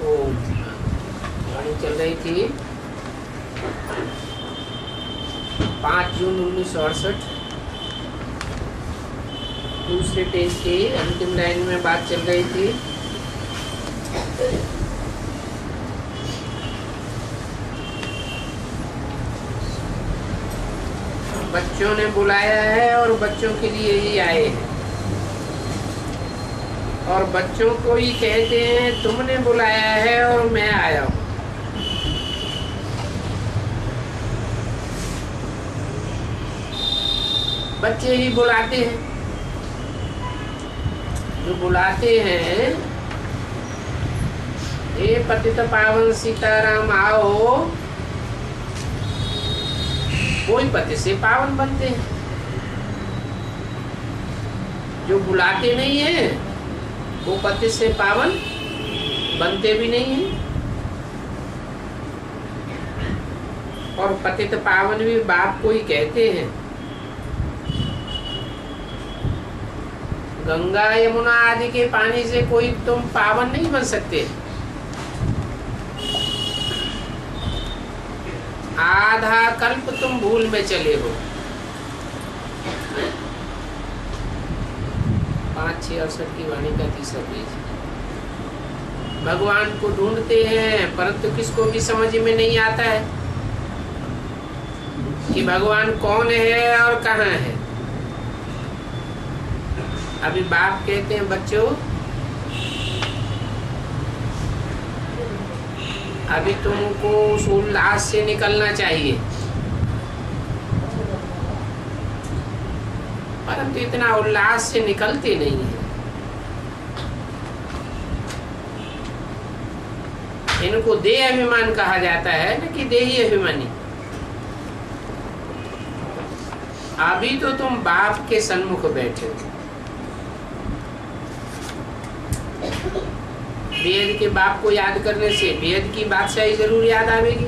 ओम। गाड़ी चल रही थी 5 जून 1968। दूसरे टेस्ट की अंतिम लाइन में बात चल रही थी। बच्चों ने बुलाया है और बच्चों के लिए ही आए हैं, और बच्चों को ही कहते हैं तुमने बुलाया है और मैं आया हूँ। बच्चे ही बुलाते हैं, जो बुलाते हैं ये पतित पावन सीताराम आओ, कोई पति से पावन बनते हैं। जो बुलाते नहीं है वो पति से पावन बनते भी नहीं है। और पतित पावन भी बाप को ही कहते हैं। गंगा यमुना आदि के पानी से कोई तुम पावन नहीं बन सकते। आधा कल्प तुम भूल में चले हो। 5-6-68 की वाणी का तीसरा पेज। भगवान को ढूंढते हैं परंतु किसको भी समझ में नहीं आता है कि भगवान कौन है और कहाँ है। अभी बाप कहते हैं बच्चों अभी तुमको उस उल्लास से निकलना चाहिए, परंतु इतना उल्लास से निकलते नहीं है। इनको देह अभिमान कहा जाता है न कि देही अभिमानी। अभी तो तुम बाप के सन्मुख बैठे हो। वेद के बाप को याद करने से वेद की बादशाही जरूर याद आवेगी।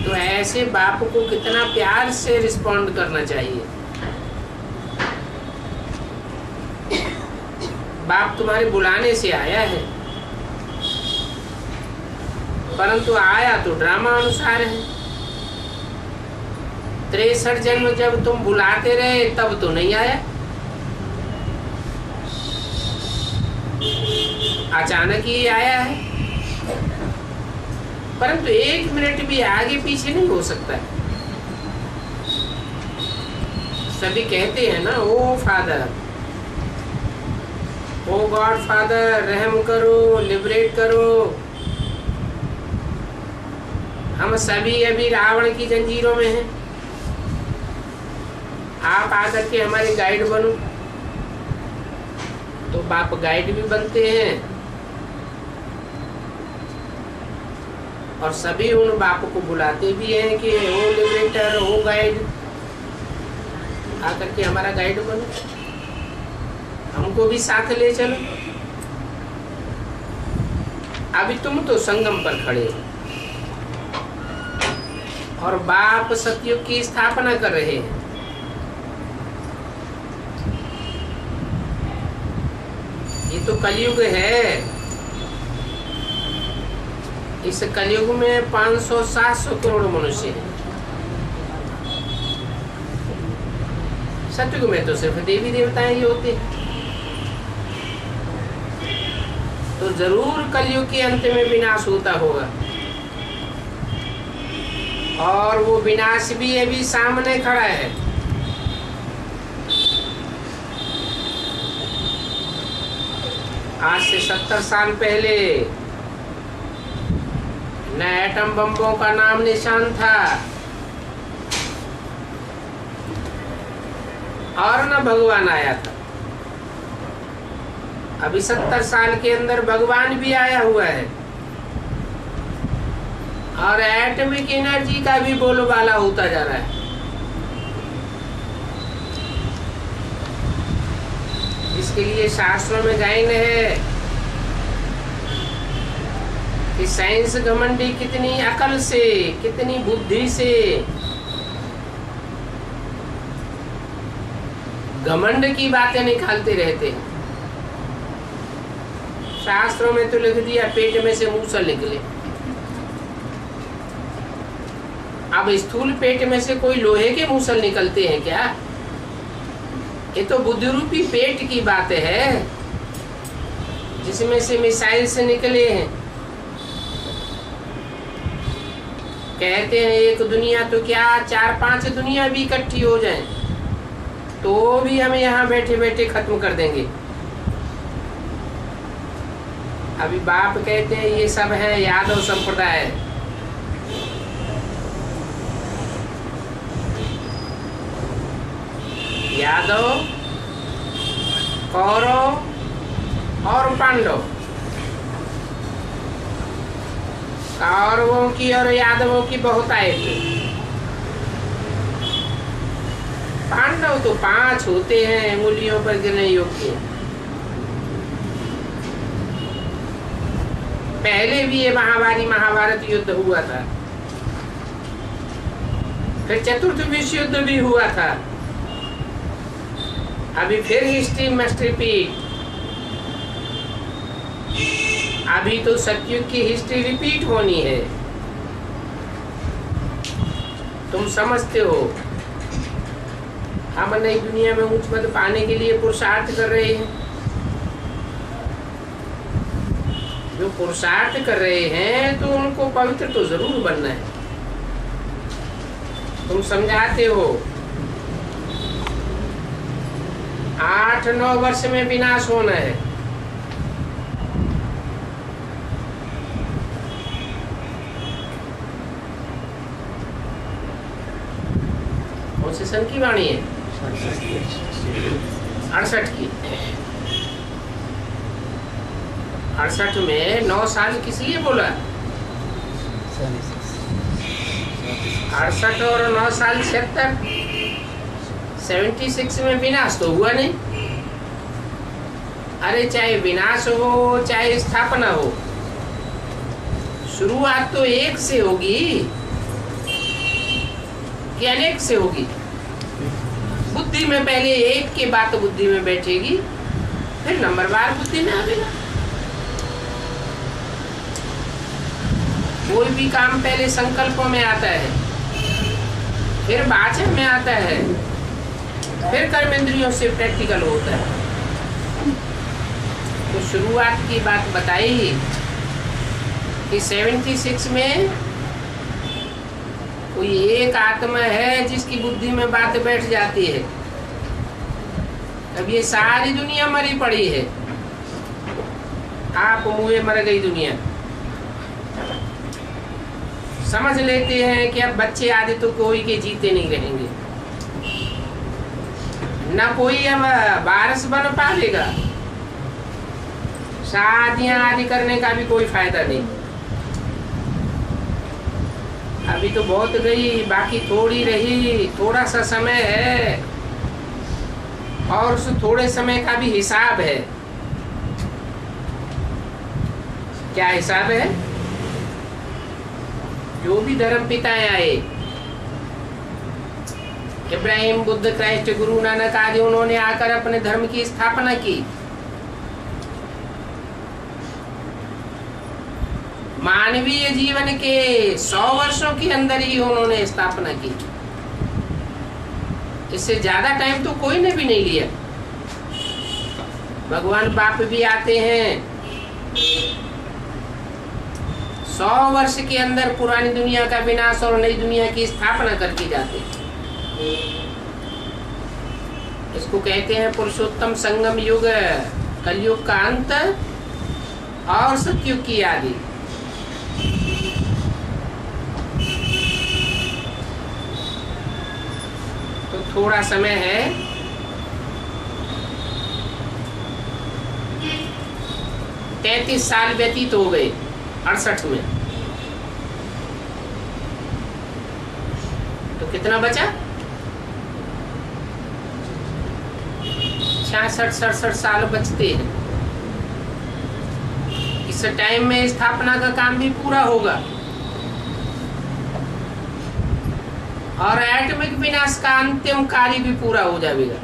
तो ऐसे बाप को कितना प्यार से रिस्पॉन्ड करना चाहिए। बाप तुम्हारे बुलाने से आया है, परंतु आया तो ड्रामा अनुसार है। 63 जन्म जब तुम बुलाते रहे तब तो नहीं आया, अचानक ही आया है। परंतु 1 मिनट भी आगे पीछे नहीं हो सकता है। सभी कहते हैं ना ओ फादर, ओ गॉड फादर, रहम करो, लिबरेट करो। हम सभी अभी रावण की जंजीरों में हैं। आप आकर के हमारे गाइड बनो। तो बाप गाइड भी बनते हैं और सभी उन बाप को बुलाते भी हैं कि ओ लिबरेटर, ओ गाइड, आकर के हमारा गाइड बनो, हमको भी साथ ले चलो। अभी तुम तो संगम पर खड़े हो और बाप सतयुग की स्थापना कर रहे हैं। ये तो कलयुग है। इस कलयुग में 500-700 करोड़ मनुष्य हैं। सतयुग में तो सिर्फ देवी देवताएं ही होते हैं। तो जरूर कलयुग के अंत में विनाश होता होगा, और वो विनाश भी अभी सामने खड़ा है। आज से 70 साल पहले न एटम बम्बों का नाम निशान था और न भगवान आया था। अभी 70 साल के अंदर भगवान भी आया हुआ है और एटॉमिक एनर्जी का भी बोलबाला होता जा रहा है। इसके लिए शास्त्रों में गायन है कि साइंस घमंडी कितनी अकल से, कितनी बुद्धि से घमंड की बातें निकालते रहते हैं। शास्त्रों में तो लिख दिया पेट में से मूसल निकले। अब स्थूल पेट में से कोई लोहे के मूसल निकलते हैं क्या? ये तो बुद्धि रूपी पेट की बात है, जिसमें से मिसाइल से निकले हैं। कहते हैं एक दुनिया तो क्या 4-5 दुनिया भी इकट्ठी हो जाएं तो भी हम यहाँ बैठे बैठे खत्म कर देंगे। अभी बाप कहते हैं ये सब है यादव संप्रदाय। यादव, कौरव और पांडव, कौरवों की और यादवों की बहुत आए थे। पांडव तो 5 होते हैं, अंगुलियों पर गिनने योग्य। पहले भी ये महाभारत युद्ध हुआ था, फिर चतुर्थ विश्व युद्ध भी हुआ था। अभी फिर हिस्ट्री मस्ट रिपीट। अभी तो सतयुग की हिस्ट्री रिपीट होनी है। तुम समझते हो हम नई दुनिया में ऊंच पद पाने के लिए पुरुषार्थ कर रहे हैं। जो पुरुषार्थ कर रहे हैं तो उनको पवित्र तो जरूर बनना है। तुम समझाते हो 8-9 वर्ष में विनाश होना है। कौन से सन की वाणी है? 68 की। 68 में 9 साल किस लिए बोला? 68 और 9 साल 76 में विनाश तो हुआ नहीं। अरे चाहे विनाश हो चाहे स्थापना हो, शुरुआत तो एक से होगी कि अनेक से होगी। बुद्धि में पहले एक की बात बुद्धि में बैठेगी, फिर नंबरवार बुद्धि में आएगा। कोई भी काम पहले संकल्पों में आता है, फिर वाचा में आता है, फिर कर्मेंद्रियों से प्रैक्टिकल होता है। तो शुरुआत की बात बताई कि 76 में कोई एक आत्मा है जिसकी बुद्धि में बात बैठ जाती है। अब ये सारी दुनिया मरी पड़ी है। आप मुँहे मर गई दुनिया। समझ लेते हैं कि अब बच्चे आदि तो कोई के जीते नहीं रहेंगे, ना कोई अब वारिस बन पाएगा। शादियां आदि करने का भी कोई फायदा नहीं। अभी तो बहुत गई, बाकी थोड़ी रही, थोड़ा सा समय है और उस थोड़े समय का भी हिसाब है। क्या हिसाब है? जो भी धर्म पिताएं आए, इब्राहिम, बुद्ध, क्राइस्ट, गुरु नानक आदि, उन्होंने आकर अपने धर्म की स्थापना की। मानवीय जीवन के 100 वर्षों के अंदर ही उन्होंने स्थापना की। इससे ज्यादा टाइम तो कोई ने भी नहीं लिया। भगवान बाप भी आते हैं, 100 वर्ष के अंदर पुरानी दुनिया का विनाश और नई दुनिया की स्थापना करके जाते हैं। इसको कहते हैं पुरुषोत्तम संगम युग, कलयुग का अंत और सतयुग की आदि। तो थोड़ा समय है, 33 साल व्यतीत हो गए 68 में। तो कितना बचा? 66-67 साल बचते हैं। इस टाइम में स्थापना का काम भी पूरा होगा और एटॉमिक विनाश का अंतिम कार्य भी पूरा हो जाएगा।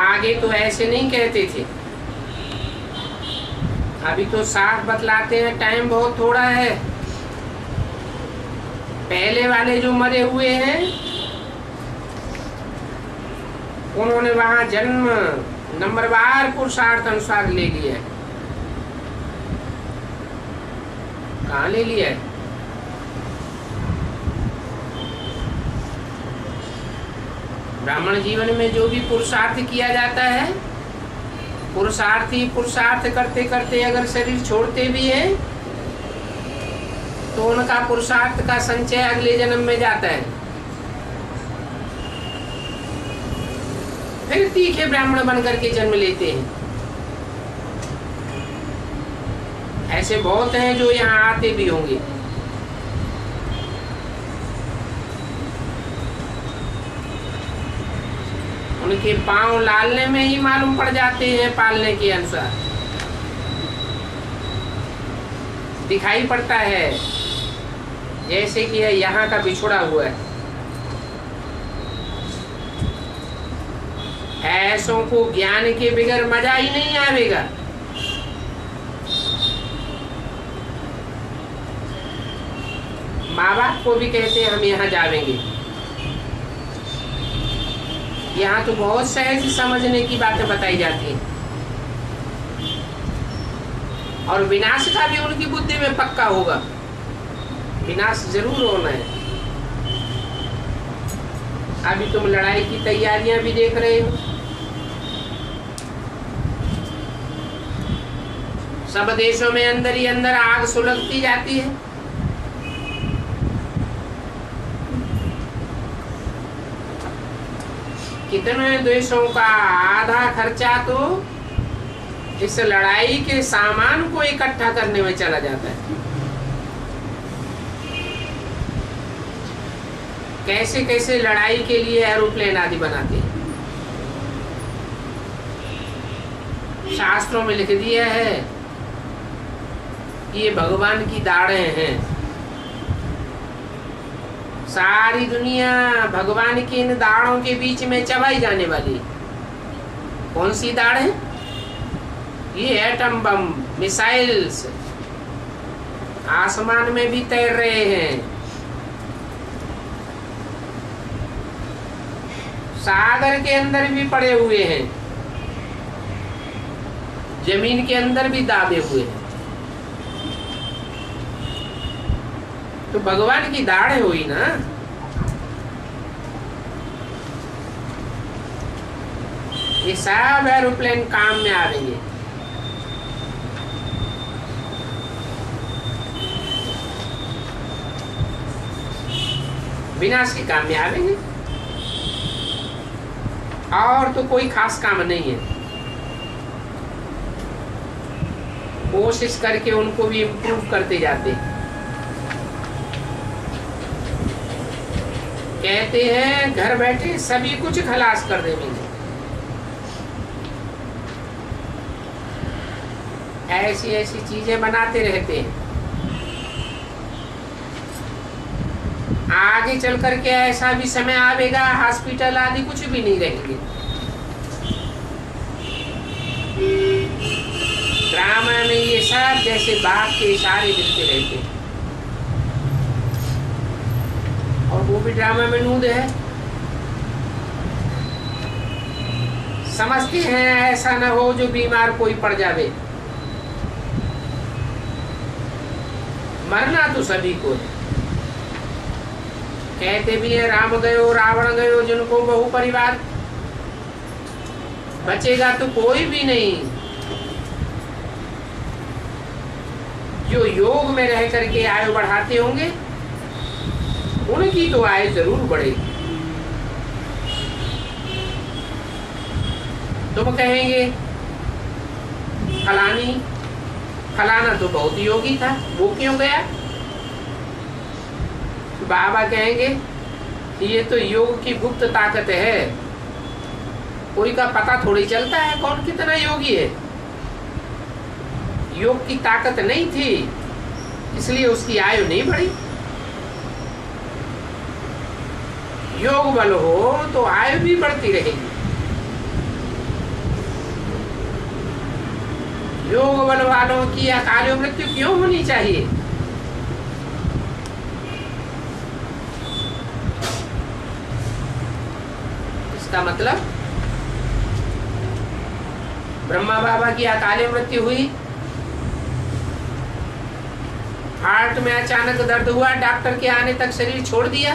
आगे तो ऐसे नहीं कहते थे, अभी तो साफ बतलाते हैं टाइम बहुत थोड़ा है। पहले वाले जो मरे हुए हैं उन्होंने वहां जन्म नंबरवार पुरुषार्थ अनुसार ले लिया है। कहाँ ले लिया है? ब्राह्मण जीवन में जो भी पुरुषार्थ किया जाता है, पुरुषार्थी पुरुषार्थ करते करते अगर शरीर छोड़ते भी हैं तो उनका पुरुषार्थ का संचय अगले जन्म में जाता है। फिर तीखे ब्राह्मण बनकर के जन्म लेते हैं। ऐसे बहुत हैं जो यहाँ आते भी होंगे। उनके पांव लालने में ही मालूम पड़ जाते हैं, पालने के अनुसार दिखाई पड़ता है, जैसे कि यहाँ का बिछुड़ा हुआ है। ऐसों को ज्ञान के बगैर मजा ही नहीं आवेगा। माँ बाप को भी कहते हैं हम यहाँ जावेंगे। यहाँ तो बहुत सहज समझने की बातें बताई जाती हैं और विनाश का भी उनकी बुद्धि में पक्का होगा, विनाश जरूर होना है। अभी तुम लड़ाई की तैयारियां भी देख रहे हो, सब देशों में अंदर ही अंदर आग सुलगती जाती है। कितने देशों का आधा खर्चा तो इस लड़ाई के सामान को इकट्ठा करने में चला जाता है। कैसे कैसे लड़ाई के लिए एरोप्लेन आदि बनाते हैं। शास्त्रों में लिख दिया है कि ये भगवान की दाढ़ें हैं। सारी दुनिया भगवान की इन दाढ़ों के बीच में चबाई जाने वाली। कौन सी दाढ़ है? ये एटम बम मिसाइल्स आसमान में भी तैर रहे हैं, सागर के अंदर भी पड़े हुए हैं, जमीन के अंदर भी दाबे हुए हैं। तो भगवान की दाढ़ हुई ना। ये सब एरोप्लेन काम में आ रही है। विनाश के काम में आवेंगे और तो कोई खास काम नहीं है। कोशिश करके उनको भी इम्प्रूव करते जाते हैं। कहते हैं घर बैठे सभी कुछ खलास कर देंगे। ऐसी ऐसी चीजें बनाते रहते हैं। आगे चल करके ऐसा भी समय आवेगा हॉस्पिटल आदि कुछ भी नहीं रहेंगे। ड्रामा में ये सब जैसे बाप के इशारे मिलते रहते हैं और वो भी ड्रामा में नूद है। समझते हैं ऐसा ना हो जो बीमार कोई पड़ जावे। मरना तो सभी को है। कहते भी है राम गयो रावण गयो, जिनको बहु परिवार, बचेगा तो कोई भी नहीं। जो योग में रह करके आयु बढ़ाते होंगे उनकी तो आयु जरूर बढ़ेगी। तुम कहेंगे फलाना तो बहुत योगी था, वो क्यों गया? बाबा कहेंगे कि ये तो योग की गुप्त ताकत है, कोई का पता थोड़ी चलता है कौन कितना योगी है। योग की ताकत नहीं थी इसलिए उसकी आयु नहीं बढ़ी। योग बल हो तो आयु भी बढ़ती रहेगी। योग बल वालों की अकाल मृत्यु क्यों होनी चाहिए? इसका मतलब ब्रह्मा बाबा की अकाल मृत्यु हुई, हार्ट में अचानक दर्द हुआ, डॉक्टर के आने तक शरीर छोड़ दिया,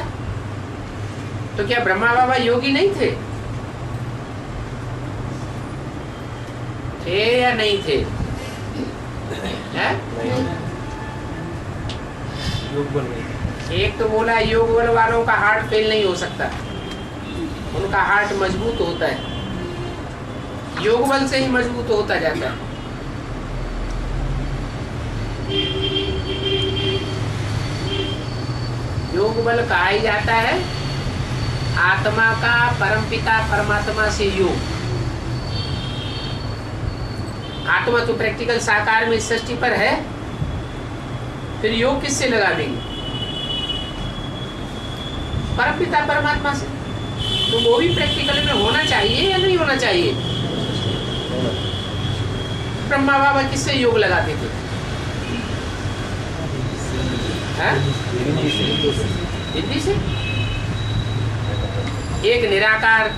तो क्या ब्रह्मा बाबा योगी नहीं थे? थे या नहीं थे? योग बल नहीं। एक तो बोला योग बल वालों का हार्ट फेल नहीं हो सकता, उनका हार्ट मजबूत होता है, योग बल से ही मजबूत होता जाता है। योग बल कहा ही जाता है आत्मा का परमपिता परमात्मा से योग। आत्मा तो प्रैक्टिकल साकार में सृष्टि पर है, फिर योग किससे लगा देंगे? परमपिता परमात्मा से। तो वो भी प्रैक्टिकल में होना चाहिए या नहीं होना चाहिए? ब्रह्मा बाबा किससे योग लगाते थे? हिंदी से। एक निराकार,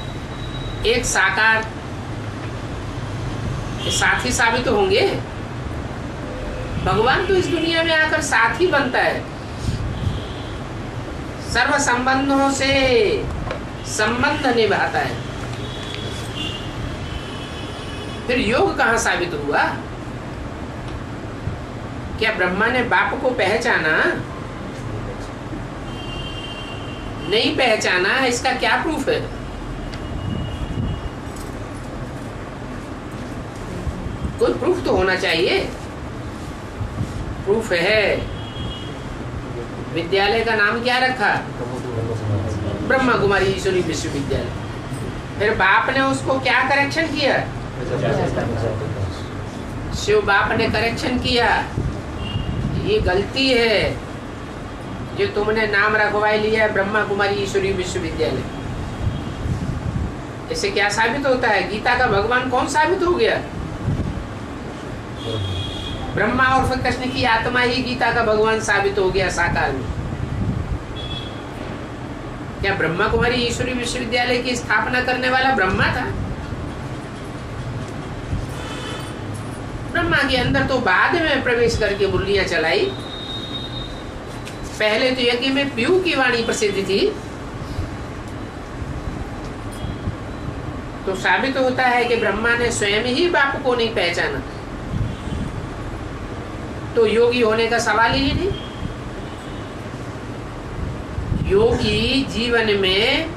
एक साकार, ये साथी साबित होंगे। भगवान तो इस दुनिया में आकर साथी बनता है, सर्व संबंधों से संबंध निभाता है। फिर योग कहां साबित हुआ? क्या ब्रह्मा ने बाप को पहचाना? नहीं पहचाना, इसका क्या प्रूफ है? कोई प्रूफ तो होना चाहिए। प्रूफ है। विद्यालय का नाम क्या रखा? ब्रह्मा कुमारी ईश्वरी विश्वविद्यालय। फिर बाप ने उसको क्या करेक्शन किया? शिव बाप ने करेक्शन किया, ये गलती है जो तुमने नाम रखवाई लिया है ब्रह्मा कुमारी ईश्वरी विश्वविद्यालय। इससे क्या साबित होता है? गीता का भगवान कौन साबित हो गया? ब्रह्मा और फिर कृष्ण की आत्मा ही गीता का भगवान साबित हो गया साकार में। क्या ब्रह्मा कुमारी ईश्वरी विश्वविद्यालय की स्थापना करने वाला ब्रह्मा था? ब्रह्मा के अंदर तो बाद में प्रवेश करके मुरलियां चलाई। पहले तो यज्ञ में पीयू की वाणी प्रसिद्ध थी। तो साबित होता है कि ब्रह्मा ने स्वयं ही बाप को नहीं पहचाना, तो योगी होने का सवाल ही नहीं। योगी जीवन में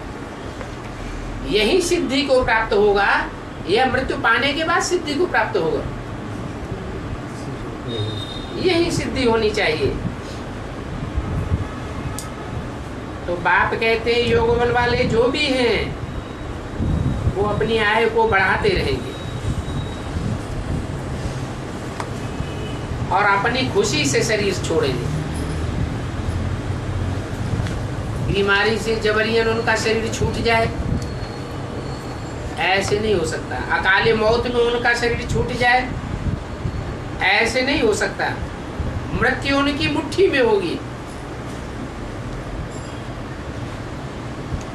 यही सिद्धि को प्राप्त होगा या मृत्यु पाने के बाद सिद्धि को प्राप्त होगा? यही सिद्धि होनी चाहिए। तो बाप कहते हैं योग बल वाले जो भी हैं वो अपनी आयु को बढ़ाते रहेंगे और अपनी खुशी से शरीर छोड़ेंगे। बीमारी से जबरियन उनका शरीर छूट जाए, ऐसे नहीं हो सकता। अकाले मौत में उनका शरीर छूट जाए, ऐसे नहीं हो सकता। मृत्यु उनकी मुट्ठी में होगी।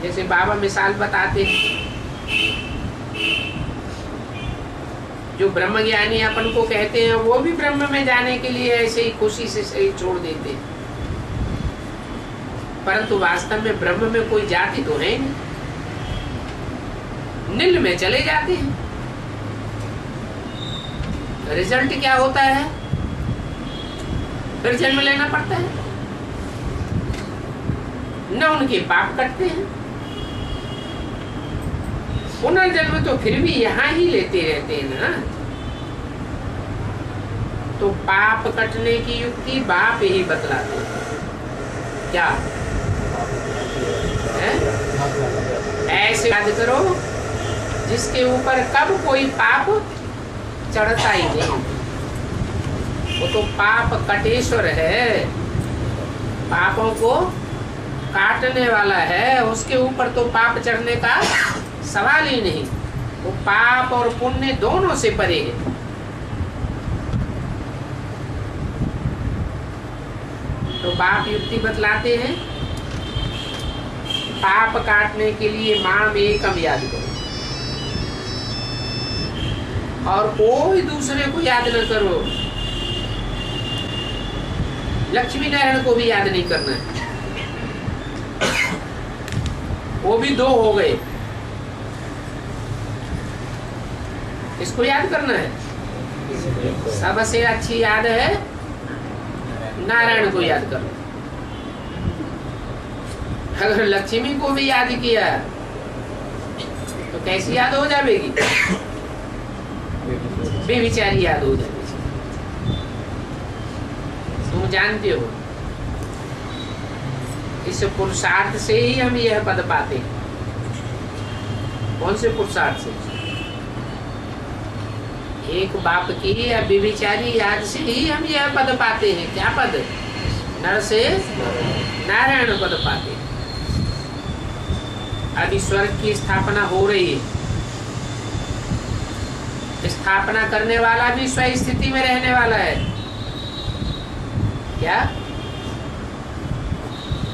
जैसे बाबा मिसाल बताते हैं, जो ब्रह्म ज्ञानी अपन को कहते हैं वो भी ब्रह्म में जाने के लिए ऐसे ही खुशी से शरीर छोड़ देते हैं, परंतु वास्तव में ब्रह्म में कोई जाति तो है नहीं, नील में चले जाते हैं। रिजल्ट क्या होता है? फिर जन्म लेना पड़ता है, न उनके पाप कटते हैं। पुनर्जन्म तो फिर भी यहाँ ही लेते रहते हैं ना। तो पाप कटने की युक्ति बाप ही बतलाते हैं। क्या है? ऐसे याद करो जिसके ऊपर कब कोई पाप चढ़ता ही नहीं, वो तो पाप कटेश्वर है, पापों को काटने वाला है। उसके ऊपर तो पाप चढ़ने का सवाल ही नहीं। वो पाप और पुण्य दोनों से परे है। तो बाप युक्ति बतलाते हैं, पाप काटने के लिए माम एकम याद करो, और कोई दूसरे को याद न करो। लक्ष्मी नारायण को भी याद नहीं करना है, वो भी दो हो गए, इसको याद करना है। सबसे अच्छी याद है नारायण को याद करो। अगर लक्ष्मी को भी याद किया तो कैसी याद हो जाएगी? बेविचारी याद हो जाएगी। तुम जानते हो इस पुरुषार्थ से ही हम यह पद पाते हैं। कौन से पुरुषार्थ से? एक बाप की या बेविचारी याद से ही हम यह पद पाते हैं। क्या पद? नर से नारायण पद पाते हैं। अभी स्वर्ग की स्थापना हो रही है। स्थापना करने वाला भी स्व स्थिति में रहने वाला है। क्या?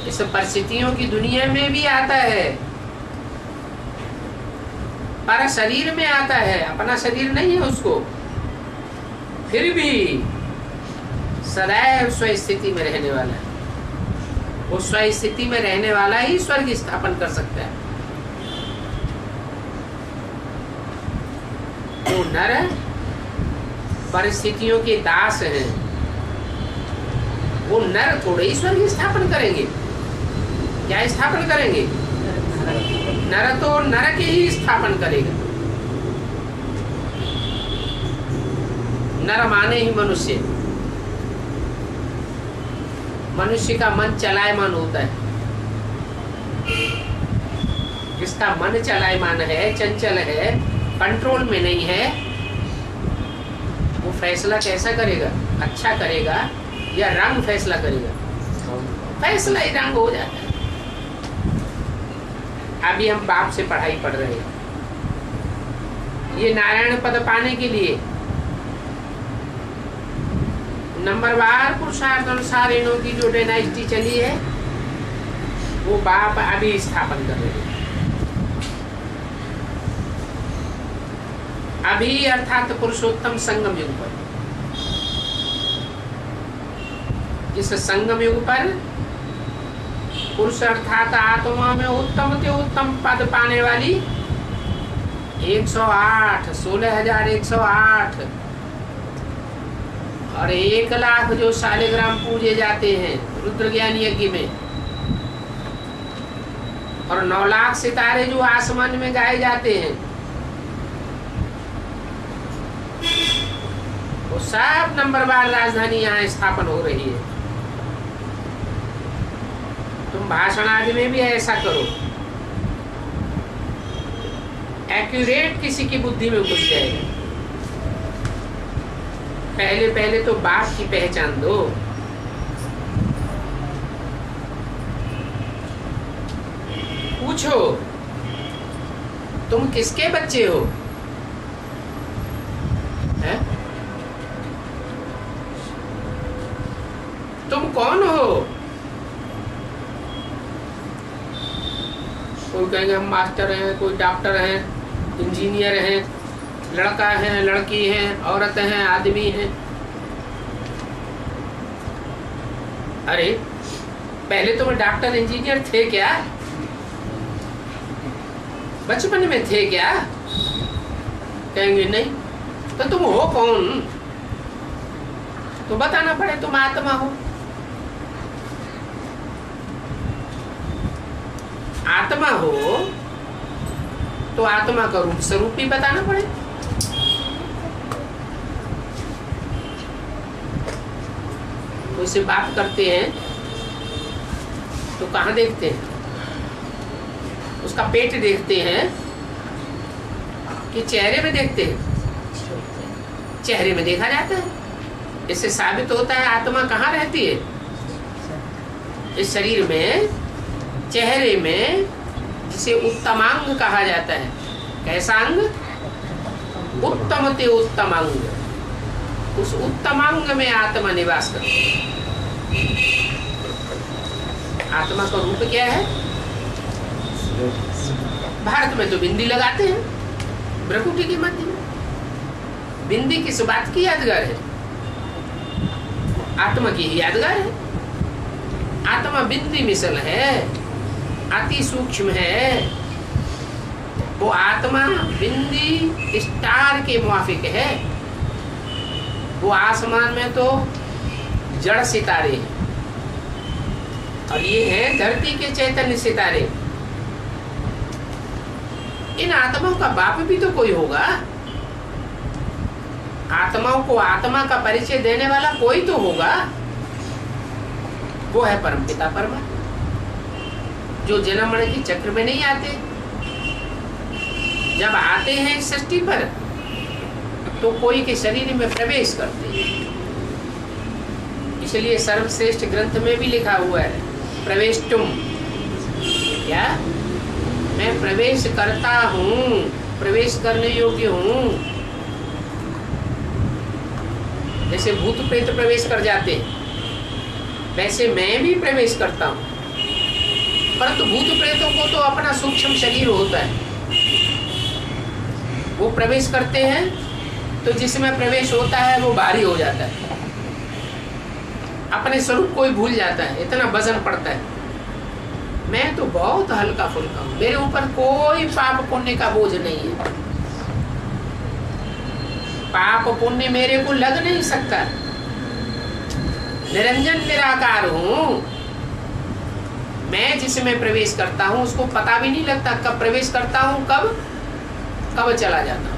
इस परिस्थितियों की दुनिया में भी आता है, पर शरीर में आता है, अपना शरीर नहीं है उसको, फिर भी सदैव स्व स्थिति में रहने वाला है। वो स्व स्थिति में रहने वाला ही स्वर्ग स्थापन कर सकता है। तो नर परिस्थितियों के दास हैं, वो नर थोड़े ही स्वर्ग स्थापन करेंगे। क्या स्थापन करेंगे? नर तो नर के ही स्थापन करेगा। नर माने ही मनुष्य। मनुष्य का मन चलायमान होता है। जिसका मन चलायमान है, चंचल है, कंट्रोल में नहीं है, वो फैसला कैसा करेगा? अच्छा करेगा या रंग फैसला करेगा? फैसला ही रंग हो जाता है। अभी हम बाप से पढ़ाई पढ़ रहे हैं, ये नारायण पद पाने के लिए नंबरवार पुरुषार्थ अनुसार इनों की जो डायनेस्टी चली है वो बाप अभी स्थापन कर रहे हैं। अभी अर्थात पुरुषोत्तम संगम युग पर, इस संगम युग पर पुरुष अर्थात आत्मा में उत्तम से उत्तम पद पाने वाली 108 16,108 और 1,00,000 जो शालिग्राम पूजे जाते हैं रुद्र ज्ञान यज्ञ में, और 9 लाख सितारे जो आसमान में गाए जाते हैं, वो सब नंबरवार राजधानी यहाँ स्थापन हो रही है। तुम भाषण आदि में भी ऐसा करो, एक्यूरेट किसी की बुद्धि में घुस जाएगा। पहले तो बाप की पहचान दो। पूछो तुम किसके बच्चे हो? है? तुम कौन हो? कोई कहेंगे हम मास्टर हैं, कोई डॉक्टर हैं, इंजीनियर हैं, लड़का है, लड़की है, औरत हैं, आदमी हैं। अरे पहले तुम डॉक्टर इंजीनियर थे क्या? बचपन में थे क्या? कहेंगे नहीं। तो तुम हो कौन? तो बताना पड़े तुम आत्मा हो। आत्मा हो तो आत्मा का रूप स्वरूप भी बताना पड़े। तो इसे बात करते हैं तो कहाँ देखते हैं? उसका पेट देखते हैं कि चेहरे में देखते हैं? चेहरे में देखा जाता है। इससे साबित होता है आत्मा कहाँ रहती है? इस शरीर में, चेहरे में, जिसे उत्तमांग कहा जाता है। कैसा अंग? उत्तम ते उत्तमांग। उस उत्तमांग में आत्मा निवास करती है। आत्मा का रूप क्या है? भारत में तो बिंदी लगाते हैं भ्रकुटी के मध्य में। बिंदी किस बात की यादगार है? आत्मा की ही यादगार है। आत्मा बिंदी मिसल है, अति सूक्ष्म है। वो आत्मा बिंदी स्टार के मुआफिक है। वो आसमान में तो जड़ सितारे हैं और ये है धरती के चैतन्य सितारे। इन आत्माओं का बाप भी तो कोई होगा। आत्माओं को आत्मा का परिचय देने वाला कोई तो होगा। वो है परमपिता परमात्मा, जो जन्म मरण के चक्र में नहीं आते। जब आते हैं इस सृष्टि पर तो कोई के शरीर में प्रवेश करते हैं। इसलिए सर्वश्रेष्ठ ग्रंथ में भी लिखा हुआ है प्रवेष्टुम। क्या? मैं प्रवेश करता हूँ, प्रवेश करने योग्य हूँ। जैसे भूत प्रेत प्रवेश कर जाते हैं वैसे मैं भी प्रवेश करता हूँ। परंतु भूत प्रेतों को तो अपना सूक्ष्म शरीर होता है। वो प्रवेश करते हैं तो जिसमें प्रवेश होता है वो भारी हो जाता है, अपने स्वरूप को ही भूल जाता है, इतना वजन पड़ता है। मैं तो बहुत हल्का फुल्का हूँ, मेरे ऊपर कोई पाप पुण्य का बोझ नहीं है। पाप पुण्य मेरे को लग नहीं सकता। निरंजन निराकार हूँ। मैं जिसमें प्रवेश करता हूँ उसको पता भी नहीं लगता कब प्रवेश करता हूँ, कब चला जाता हूँ।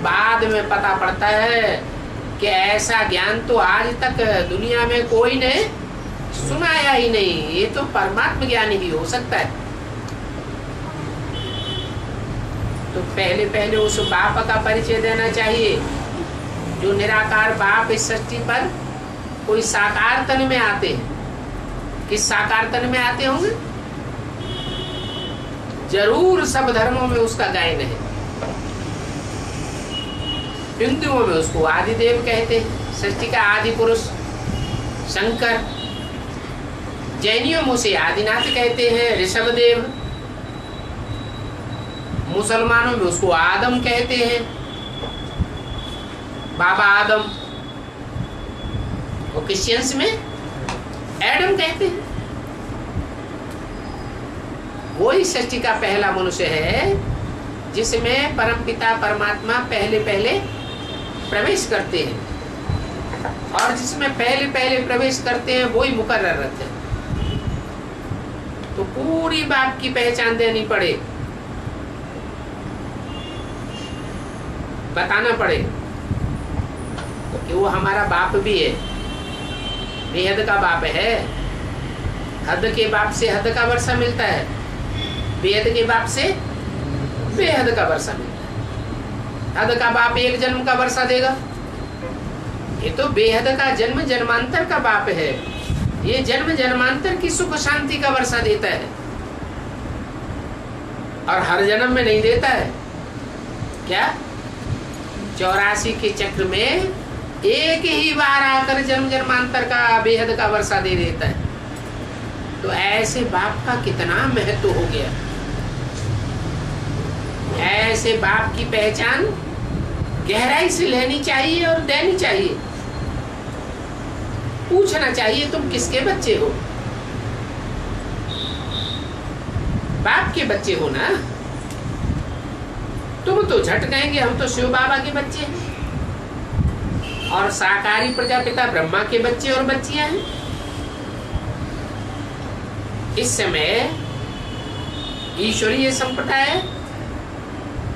बाद में पता पड़ता है कि ऐसा ज्ञान तो आज तक दुनिया में कोई ने सुनाया ही नहीं। ये तो परमात्मा ज्ञान ही हो सकता है। तो पहले पहले उस बाप का परिचय देना चाहिए जो निराकार बाप इस सृष्टि पर कोई साकार तन में आते हैं। किस साकार तन में आते होंगे? जरूर सब धर्मों में उसका गायन है। हिंदुओं में उसको आदिदेव कहते हैं, सृष्टि का आदि पुरुष शंकर। जैनियों में उसे आदिनाथ कहते हैं, ऋषभदेव। मुसलमानों में उसको आदम कहते हैं, बाबा आदम। और क्रिश्चियंस में एडम कहते हैं। वही सृष्टि का पहला मनुष्य है जिसमें परमपिता परमात्मा पहले पहले प्रवेश करते हैं, और जिसमें पहले पहले प्रवेश करते हैं वही मुकर्रर रहते हैं। तो पूरी बाप की पहचान देनी पड़े, बताना पड़े कि वो हमारा बाप भी है, बेहद का बाप है। हद के बाप से हद का वर्षा मिलता है, बेहद के बाप से बेहद का वर्षा मिलता है। हद का बाप एक जन्म का वर्षा देगा, ये तो बेहद का जन्म जन्मांतर का बाप है। ये जन्म जन्मांतर की सुख शांति का वर्षा देता है और हर जन्म में नहीं देता है। क्या 84 के चक्र में एक ही बार आकर जन्म जन्मांतर का बेहद का वर्षा दे देता है। तो ऐसे बाप का कितना महत्व हो गया। ऐसे बाप की पहचान गहराई से लेनी चाहिए और देनी चाहिए। पूछना चाहिए तुम किसके बच्चे हो? बाप के बच्चे हो ना। तुम तो झट कहेंगे हम तो शिव बाबा के बच्चे हैं और साकारी प्रजापिता ब्रह्मा के बच्चे और बच्चियां हैं। इस समय ईश्वरीय संप्रदाय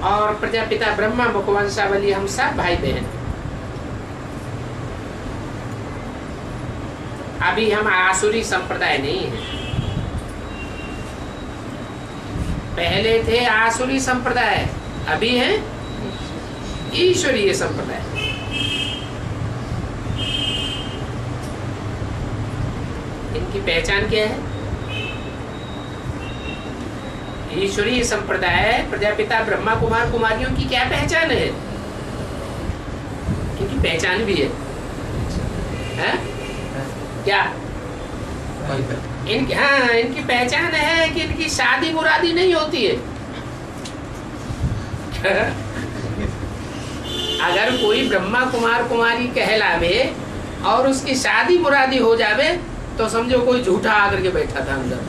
और प्रजापिता ब्रह्मा मुखवंशावली हम सब भाई बहन। अभी हम आसुरी संप्रदाय नहीं है। पहले थे आसुरी संप्रदाय, अभी है ईश्वरीय संप्रदाय। इनकी पहचान क्या है? ईश्वरीय संप्रदाय प्रजापिता ब्रह्मा कुमार कुमारियों की क्या पहचान है? इनकी पहचान भी है? क्या इनकी, हाँ, इनकी पहचान है कि इनकी शादी मुरादी नहीं होती है। अगर कोई ब्रह्मा कुमार कुमारी कहलावे और उसकी शादी मुरादी हो जावे तो समझो कोई झूठा आकर के बैठा था अंदर।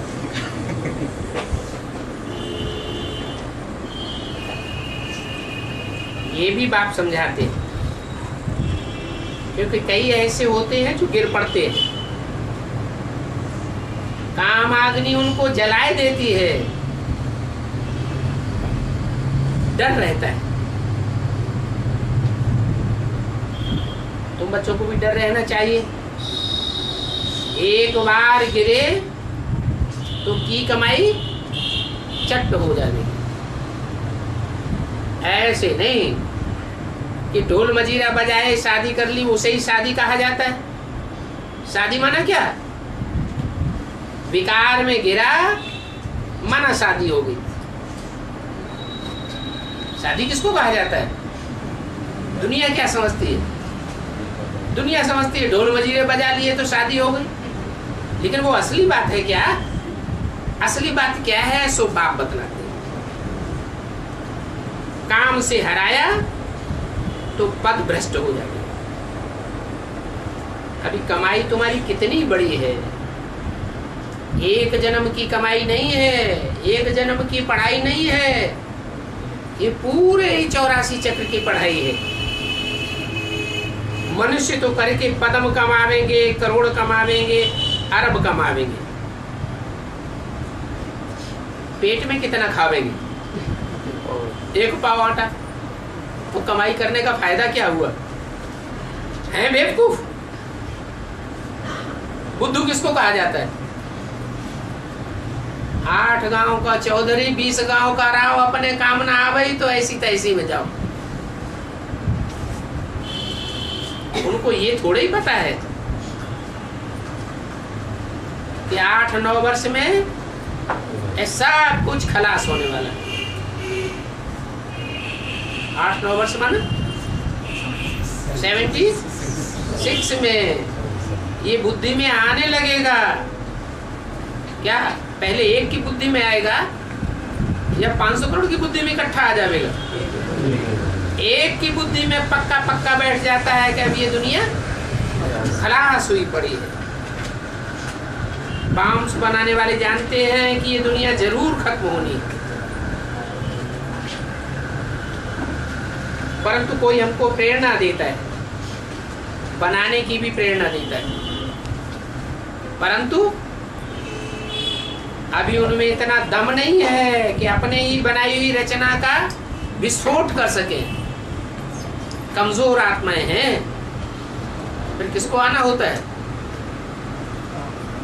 ये भी बाप समझाते हैं, क्योंकि कई ऐसे होते हैं जो गिर पड़ते हैं, काम आग्नि उनको जलाए देती है, डर रहता है। तुम बच्चों को भी डर रहना चाहिए। एक बार गिरे तो की कमाई चट हो जाएगी। ऐसे नहीं कि ढोल मजीरा बजाए शादी कर ली उसे ही शादी कहा जाता है। शादी माना क्या? विकार में गिरा माना शादी हो गई। शादी किसको कहा जाता है? दुनिया क्या समझती है? दुनिया समझती है ढोल मजीरे बजा लिए तो शादी हो गई, लेकिन वो असली बात है क्या? असली बात क्या है सो बाप बतलाते हैं। काम से हराया तो पद भ्रष्ट हो जाएगा। अभी कमाई तुम्हारी कितनी बड़ी है, एक जन्म की कमाई नहीं है, एक जन्म की पढ़ाई नहीं है, ये पूरे 84 चक्र की पढ़ाई है। मनुष्य तो करके पद्म कमावेंगे, करोड़ कमावेंगे, अरब कमावेंगे, पेट में कितना खावेंगे? एक पाव आटा। तो कमाई करने का फायदा क्या हुआ? है बेवकूफ? बुद्धू किसको कहा जाता है? 8 गांव का चौधरी 20 गांव का राव, अपने काम ना आवे तो ऐसी तैसी में जाओ। उनको ये थोड़ा ही पता है कि 8-9 वर्ष में सब कुछ खलास होने वाला है। 8-9 वर्ष माना 76 में ये बुद्धि में आने लगेगा। क्या पहले एक की बुद्धि में आएगा या 500 करोड़ की बुद्धि में इकट्ठा आ जाएगा? एक की बुद्धि में पक्का पक्का बैठ जाता है कि अब ये दुनिया खलास हुई पड़ी है। बॉम्ब्स बनाने वाले जानते हैं कि ये दुनिया जरूर खत्म होनी है, परंतु कोई हमको प्रेरणा देता है, बनाने की भी प्रेरणा देता है, परंतु अभी उनमें इतना दम नहीं है कि अपने ही बनाई हुई रचना का विस्फोट कर सके। कमजोर आत्माएं हैं। फिर किसको आना होता है?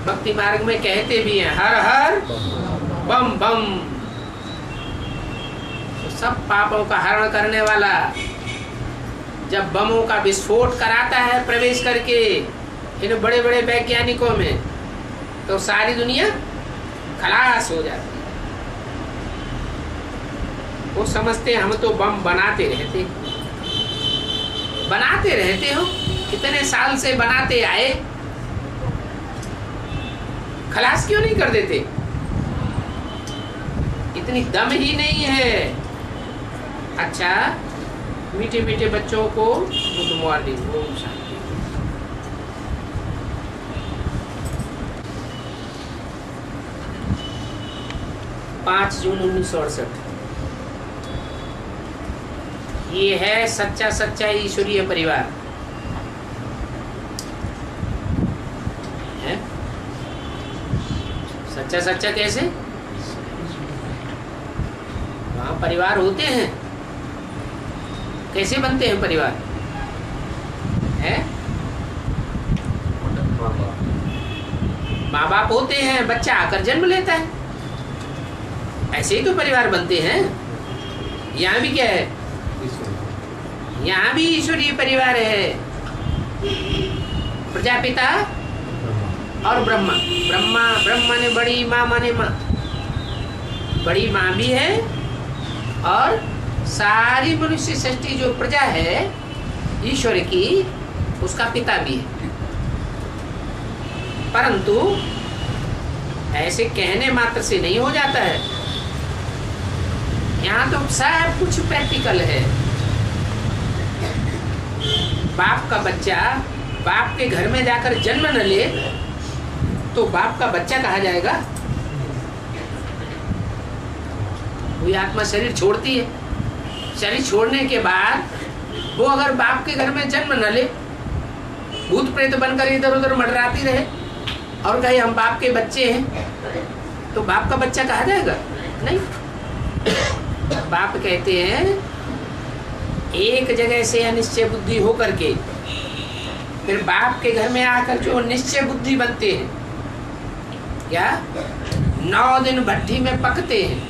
भक्ति मार्ग में कहते भी हैं हर हर बम बम। तो सब पापों का हरण करने वाला जब बमों का विस्फोट कराता है प्रवेश करके इन बड़े बड़े वैज्ञानिकों में, तो सारी दुनिया खलास हो जाती है। वो समझते हम तो बम बनाते रहते हो, कितने साल से बनाते आए, खलास क्यों नहीं कर देते? इतनी दम ही नहीं है। अच्छा, मीठे मीठे बच्चों को गुड मॉर्निंग, ओम शांति। 5 जून 1968। ये है सच्चा सच्चा ईश्वरीय परिवार है। सच्चा सच्चा कैसे? वहाँ परिवार होते हैं। कैसे बनते हैं परिवार? है माँ बाप होते हैं, बच्चा आकर जन्म लेता है, ऐसे ही तो परिवार बनते हैं। यहाँ भी क्या है? यहाँ भी ईश्वरीय परिवार है। प्रजापिता और ब्रह्मा। ब्रह्मा ने बड़ी माँ माने माँ, बड़ी माँ भी है और सारी मनुष्य सृष्टि जो प्रजा है ईश्वर की, उसका पिता भी है। परंतु ऐसे कहने मात्र से नहीं हो जाता है। यहाँ तो सब कुछ प्रैक्टिकल है। बाप का बच्चा बाप के घर में जाकर जन्म न ले तो बाप का बच्चा कहा जाएगा। वही आत्मा शरीर छोड़ती है, शरीर छोड़ने के बाद वो अगर बाप के घर में जन्म न ले, भूत प्रेत बनकर इधर उधर मंडराती रहे और कहे हम बाप के बच्चे हैं, तो बाप का बच्चा कहा जाएगा? नहीं। बाप कहते हैं एक जगह से अनिश्चय बुद्धि होकर के फिर बाप के घर में आकर जो निश्चय बुद्धि बनते हैं, क्या 9 दिन भट्टी में पकते हैं।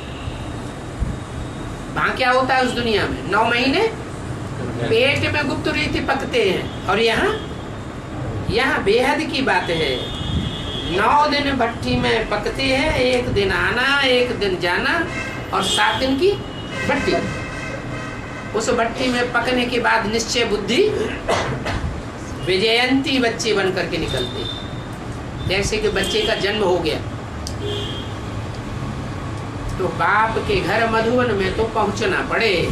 वहां क्या होता है उस दुनिया में? 9 महीने पेट में गुप्त रीति पकते हैं। और यहाँ बेहद की बात है। 9 दिन भट्टी में पकते हैं, 1 दिन आना 1 दिन जाना और 7 दिन की भट्टी। उस भट्टी में पकने के बाद निश्चय बुद्धि विजयंती बच्चे बन करके निकलते। जैसे कि बच्चे का जन्म हो गया तो बाप के घर मधुवन में तो पहुंचना पड़े।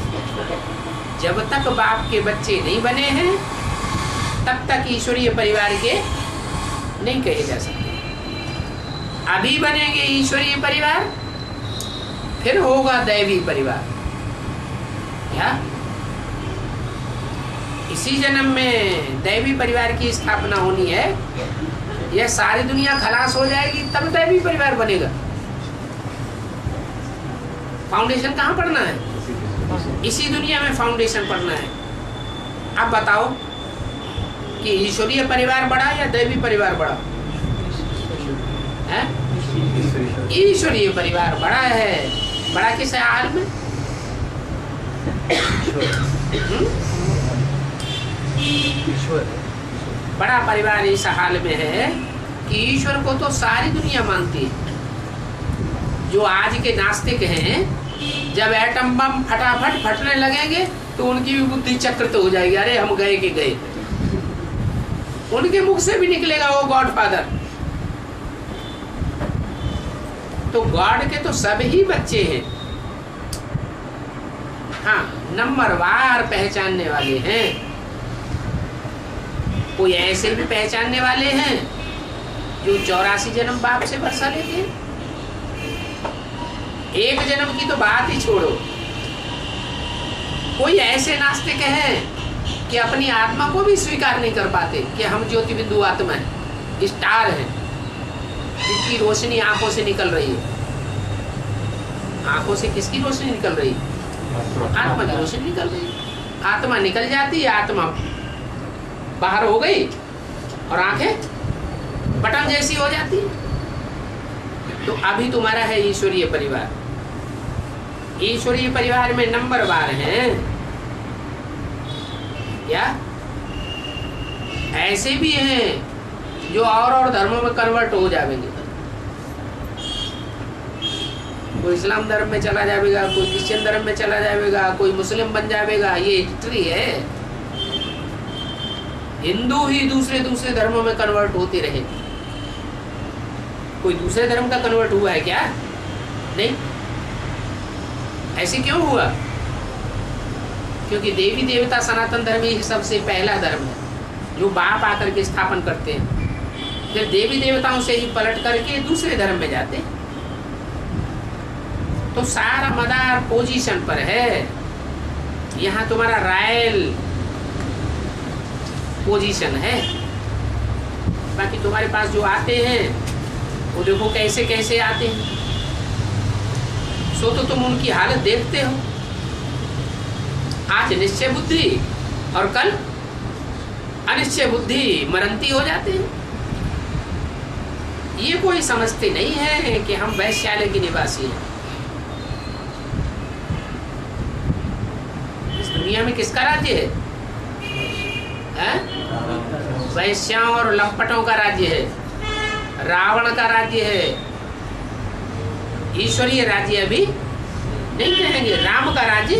जब तक बाप के बच्चे नहीं बने हैं तब तक ईश्वरीय परिवार के नहीं कहे जा सकते। अभी बनेंगे ईश्वरीय परिवार, फिर होगा दैवी परिवार। क्या इसी जन्म में दैवी परिवार की स्थापना होनी है? यह सारी दुनिया खलास हो जाएगी तब दैवी परिवार बनेगा। फाउंडेशन कहाँ पढ़ना है? इसी दुनिया में फाउंडेशन पढ़ना है। आप बताओ कि ईश्वरीय परिवार बड़ा या दैवी परिवार बड़ा है? ईश्वरीय परिवार बड़ा है। बड़ा किस हाल में? बड़ा परिवार इस हाल में है कि ईश्वर को तो सारी दुनिया मानती है। जो आज के नास्तिक हैं, जब एटम बम फटाफट फटने लगेंगे तो उनकी भी बुद्धि चक्र तो हो जाएगी, अरे हम गए कि गए। उनके मुख से भी निकलेगा वो गॉड फादर। तो गॉड के तो सब ही बच्चे हैं। हाँ, नंबरवार पहचानने वाले हैं। कोई ऐसे भी पहचानने वाले हैं जो 84 जन्म बाप से वर्षा लेते हैं। एक जन्म की तो बात ही छोड़ो। कोई ऐसे नास्तिक हैं कि अपनी आत्मा को भी स्वीकार नहीं कर पाते कि हम ज्योति बिंदु आत्मा है, स्टार है, जिसकी रोशनी आंखों से निकल रही है। आंखों से किसकी रोशनी निकल रही है? आत्मा की रोशनी निकल रही है। आत्मा निकल जाती है, आत्मा बाहर हो गई और आंखें बटन जैसी हो जाती है। तो अभी तुम्हारा है ईश्वरीय परिवार। ईश्वरीय परिवार में नंबरवार हैं। या ऐसे भी हैं जो और धर्मों में कन्वर्ट हो जाएंगे। कोई इस्लाम धर्म में चला जाएगा, कोई क्रिश्चियन धर्म में चला जाएगा, कोई मुस्लिम बन जाएगा। ये हिस्ट्री है। हिंदू ही दूसरे धर्मों में कन्वर्ट होते रहे। कोई दूसरे धर्म का कन्वर्ट हुआ है क्या? नहीं। ऐसे क्यों हुआ? क्योंकि देवी देवता सनातन धर्म ही सबसे पहला धर्म है जो बाप आकर के स्थापन करते हैं। फिर देवी देवताओं से ही पलट करके दूसरे धर्म में जाते हैं। तो सारा मदार पोजीशन पर है। यहाँ तुम्हारा रॉयल पोजीशन है। बाकी तुम्हारे पास जो आते हैं वो देखो कैसे कैसे आते हैं। सो तो तुम उनकी हालत देखते हो। आज निश्चय बुद्धि और कल अनिश्चय बुद्धि मरंती हो जाते हैं। ये कोई समझते नहीं है कि हम वैश्यालय के निवासी हैं। इस दुनिया में किसका राज्य है? वैश्याओं और लंपटों का राज्य है, रावण का राज्य है। ईश्वरीय राज्य अभी नहीं कहेंगे, राम का राज्य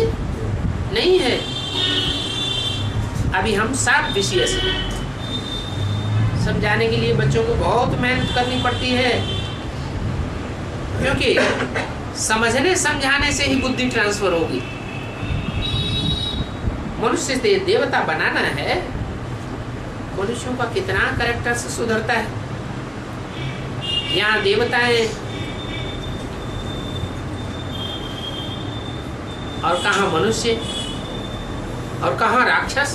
नहीं है। अभी हम सब विषय से समझाने के लिए बच्चों को बहुत मेहनत करनी पड़ती है। क्योंकि समझने समझाने से ही बुद्धि ट्रांसफर होगी। मनुष्य से देवता बनाना है, मनुष्यों का कितना कैरेक्टर से सुधरता है। यहाँ देवताएं और कहाँ मनुष्य और कहाँ राक्षस।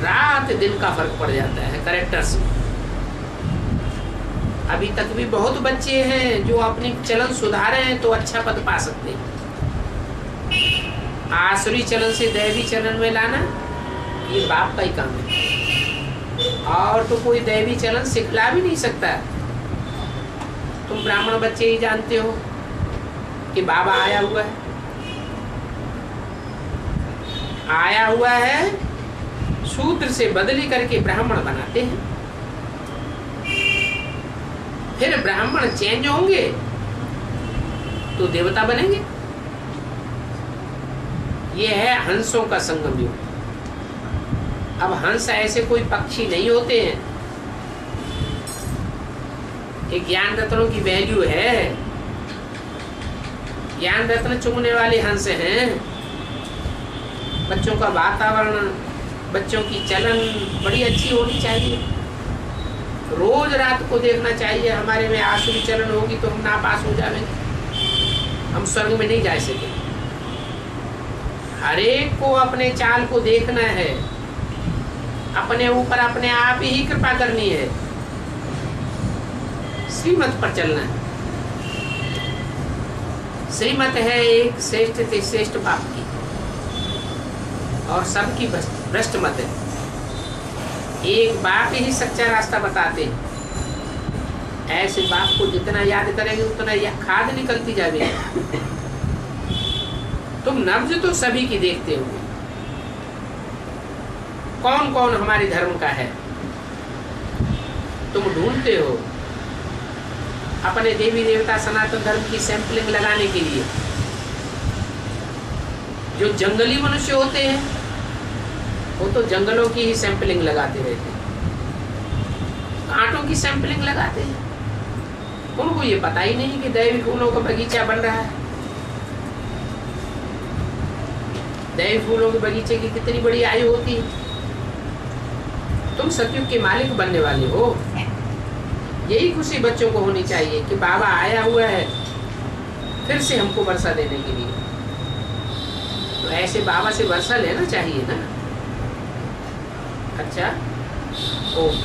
रात दिन का फर्क पड़ जाता है कैरेक्टर से। अभी तक भी बहुत बच्चे हैं जो अपनी चलन सुधारे हैं तो अच्छा पद पा सकते हैं। आसुरी चलन से दैवी चलन में लाना ये बाप का ही काम है, और तो कोई दैवी चलन सिखला भी नहीं सकता। तुम ब्राह्मण बच्चे ही जानते हो कि बाबा आया हुआ है, आया हुआ है, शूद्र से बदली करके ब्राह्मण बनाते हैं। फिर ब्राह्मण चेंज होंगे तो देवता बनेंगे। ये है हंसों का संगम योग। अब हंस ऐसे कोई पक्षी नहीं होते हैं। एक ज्ञान रत्नों की वैल्यू है, ज्ञान रत्न चुगने वाले हंस हैं। बच्चों का वातावरण, बच्चों की चलन बड़ी अच्छी होनी चाहिए। रोज रात को देखना चाहिए। हमारे में आसुरी चलन होगी तो हम नापास हो जाएंगे, हम स्वर्ग में नहीं जा सकेंगे। हर एक को अपने चाल को देखना है, अपने ऊपर अपने आप ही कृपा करनी है, श्रीमत पर चलना है। श्रीमत है एक श्रेष्ठ से श्रेष्ठ बाप की, और सबकी भ्रष्ट मत है। एक बाप ही सच्चा रास्ता बताते हैं। ऐसे बाप को जितना याद करेंगे उतना यह खाद निकलती जाएगी। तुम नब्ज तो सभी की देखते हो, कौन कौन हमारे धर्म का है तुम ढूंढते हो। अपने देवी देवता सनातन धर्म की सैंपलिंग लगाने के लिए जो जंगली मनुष्य होते हैं वो तो जंगलों की ही सैंपलिंग लगाते रहते हैं, कांटों की सैंपलिंग लगाते हैं। उनको ये पता ही नहीं कि दैवी फूलों का बगीचा बन रहा है। दैवी फूलों के बगीचे की कितनी बड़ी आयु होती है। तुम सतयुग के मालिक बनने वाले हो। यही खुशी बच्चों को होनी चाहिए कि बाबा आया हुआ है फिर से हमको वर्षा देने के लिए। तो ऐसे बाबा से वर्षा लेना चाहिए ना। अच्छा, ओम।